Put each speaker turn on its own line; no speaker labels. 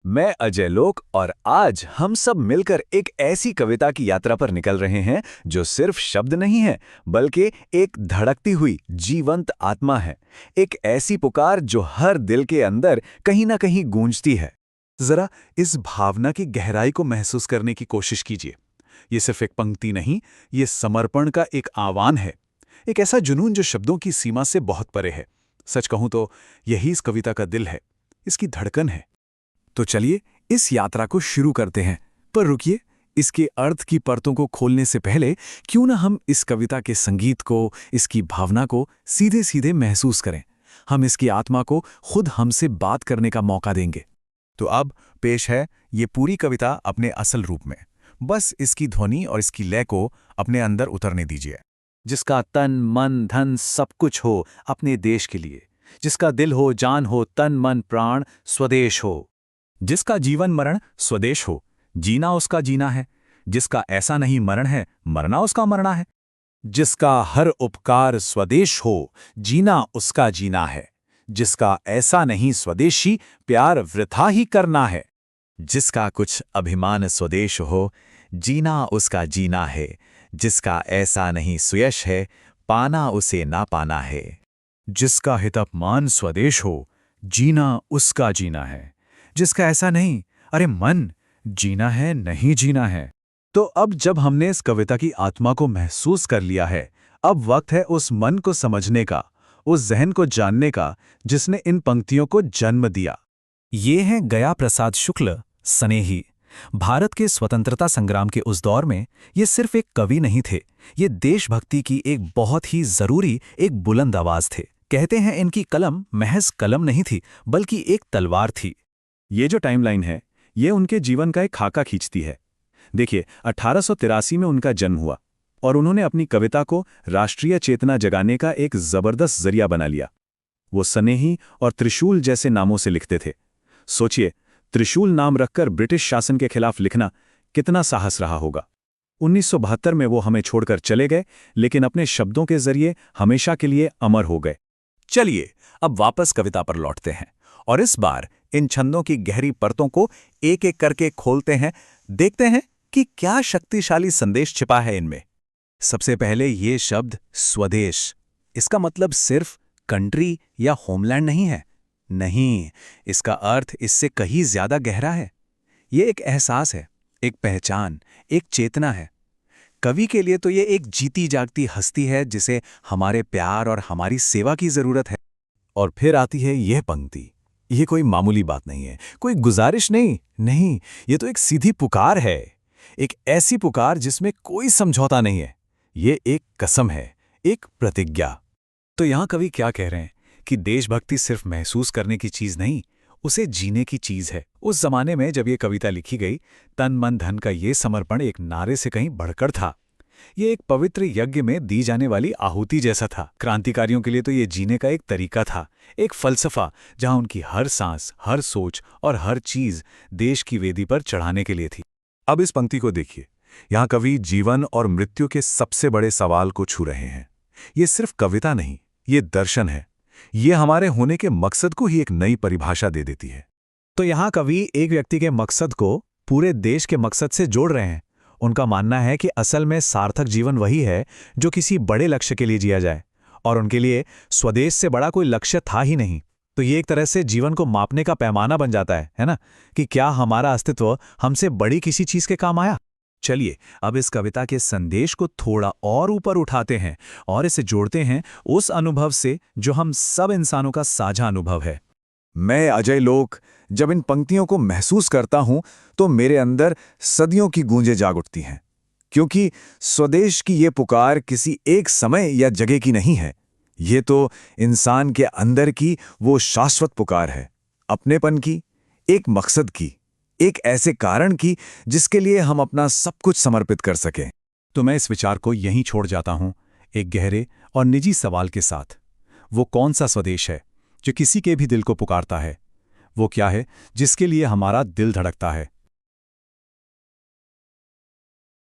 मैं अजय लोक और आज हम सब मिलकर एक ऐसी कविता की यात्रा पर निकल रहे हैं जो सिर्फ शब्द नहीं है बल्कि एक धड़कती हुई जीवंत आत्मा है। एक ऐसी पुकार जो हर दिल के अंदर कहीं ना कहीं गूंजती है।
जरा इस भावना की गहराई को महसूस करने की कोशिश कीजिए। ये सिर्फ एक पंक्ति नहीं, ये समर्पण का एक आह्वान है। एक ऐसा जुनून जो शब्दों की सीमा से बहुत परे है। सच कहूं तो यही इस कविता का दिल है, इसकी धड़कन है। तो चलिए इस यात्रा को शुरू करते हैं। पर रुकिए, इसके अर्थ की परतों को खोलने से पहले क्यों ना हम इस कविता के संगीत को, इसकी भावना को सीधे सीधे महसूस करें। हम इसकी आत्मा को खुद हमसे बात करने का मौका देंगे। तो अब पेश है ये पूरी कविता अपने असल रूप में। बस इसकी ध्वनि और इसकी लय को अपने अंदर उतरने दीजिए।
जिसका तन मन धन सब कुछ हो अपने देश के लिए, जिसका दिल हो जान हो तन मन प्राण स्वदेश हो,
जिसका जीवन मरण स्वदेश हो, जीना उसका जीना है, जिसका ऐसा नहीं मरण है, मरना उसका मरना है, जिसका हर उपकार स्वदेश हो, जीना उसका जीना है, जिसका ऐसा नहीं स्वदेशी, प्यार वृथा ही करना है, जिसका कुछ अभिमान स्वदेश हो, जीना उसका जीना है, जिसका ऐसा नहीं सुयश है, पाना उसे ना पाना है, जिसका हितअपमान स्वदेश हो, जीना उसका जीना है, जिसका ऐसा नहीं, अरे मन, जीना है नहीं जीना है। तो अब जब हमने इस कविता की आत्मा को महसूस कर लिया है, अब वक्त है उस मन को समझने का, उस जहन को जानने का जिसने इन पंक्तियों को जन्म दिया। ये हैं गया प्रसाद शुक्ल, स्नेही। भारत के स्वतंत्रता संग्राम के उस दौर में ये सिर्फ एक कवि नहीं थे, ये देशभक्ति की एक बहुत ही जरूरी, एक बुलंद आवाज थे। कहते हैं इनकी कलम महज कलम नहीं थी बल्कि एक तलवार थी। ये जो टाइमलाइन है ये उनके जीवन का एक खाका खींचती है। देखिए, 1883 में उनका जन्म हुआ और उन्होंने अपनी कविता को राष्ट्रीय चेतना जगाने का एक जबरदस्त जरिया बना लिया। वो स्नेही और त्रिशूल जैसे नामों से लिखते थे। सोचिए, त्रिशूल नाम रखकर ब्रिटिश शासन के खिलाफ लिखना कितना साहस रहा होगा। 1972 में वो हमें छोड़कर चले गए, लेकिन अपने शब्दों के जरिए हमेशा के लिए अमर हो गए। चलिए अब वापस कविता पर लौटते हैं और इस बार इन छंदों की गहरी परतों को एक एक करके खोलते हैं, देखते हैं कि क्या शक्तिशाली संदेश छिपा है इनमें। सबसे पहले ये शब्द स्वदेश, इसका मतलब सिर्फ कंट्री या होमलैंड नहीं है। नहीं, इसका अर्थ इससे कहीं ज्यादा गहरा है। ये एक एहसास है, एक पहचान, एक चेतना है। कवि के लिए तो ये एक जीती जागती हस्ती है जिसे हमारे प्यार और हमारी सेवा की जरूरत है। और फिर आती है यह पंक्ति। ये कोई मामूली बात नहीं है, कोई गुजारिश नहीं, ये तो एक सीधी पुकार है। एक ऐसी पुकार जिसमें कोई समझौता नहीं है। ये एक कसम है, एक प्रतिज्ञा। तो यहां कवि क्या कह रहे हैं कि देशभक्ति सिर्फ महसूस करने की चीज नहीं, उसे जीने की चीज है। उस जमाने में जब ये कविता लिखी गई, तन मन धन का ये समर्पण एक नारे से कहीं बढ़कर था। ये एक पवित्र यज्ञ में दी जाने वाली आहुति जैसा था। क्रांतिकारियों के लिए तो ये जीने का एक तरीका था, एक फलसफा, जहां उनकी हर सांस, हर सोच और हर चीज देश की वेदी पर चढ़ाने के लिए थी। अब इस पंक्ति को देखिए, यहां कवि जीवन और मृत्यु के सबसे बड़े सवाल को छू रहे हैं। ये सिर्फ कविता नहीं, ये दर्शन है। ये हमारे होने के मकसद को ही एक नई परिभाषा दे देती है। तो यहां कवि एक व्यक्ति के मकसद को पूरे देश के मकसद से जोड़ रहे हैं। उनका मानना है कि असल में सार्थक जीवन वही है जो किसी बड़े लक्ष्य के लिए जिया जाए, और उनके लिए स्वदेश से बड़ा कोई लक्ष्य था ही नहीं। तो ये एक तरह से जीवन को मापने का पैमाना बन जाता है ना, कि क्या हमारा अस्तित्व हमसे बड़ी किसी चीज के काम आया। चलिए अब इस कविता के संदेश को थोड़ा और ऊपर उठाते हैं और इसे जोड़ते हैं उस अनुभव से जो हम सब इंसानों का साझा अनुभव है। मैं अजय लोक जब इन पंक्तियों को महसूस करता हूं तो मेरे अंदर सदियों की गूंजें जाग उठती हैं, क्योंकि स्वदेश की ये पुकार किसी एक समय या जगह की नहीं है। ये तो इंसान के अंदर की वो शाश्वत पुकार है, अपनेपन की, एक मकसद की, एक ऐसे कारण की जिसके लिए हम अपना सब कुछ समर्पित कर सकें। तो मैं इस विचार को यहीं छोड़ जाता हूं, एक गहरे और निजी सवाल के साथ। वो कौन सा स्वदेश है जो किसी के भी दिल को पुकारता है? वो क्या है जिसके लिए हमारा दिल धड़कता है?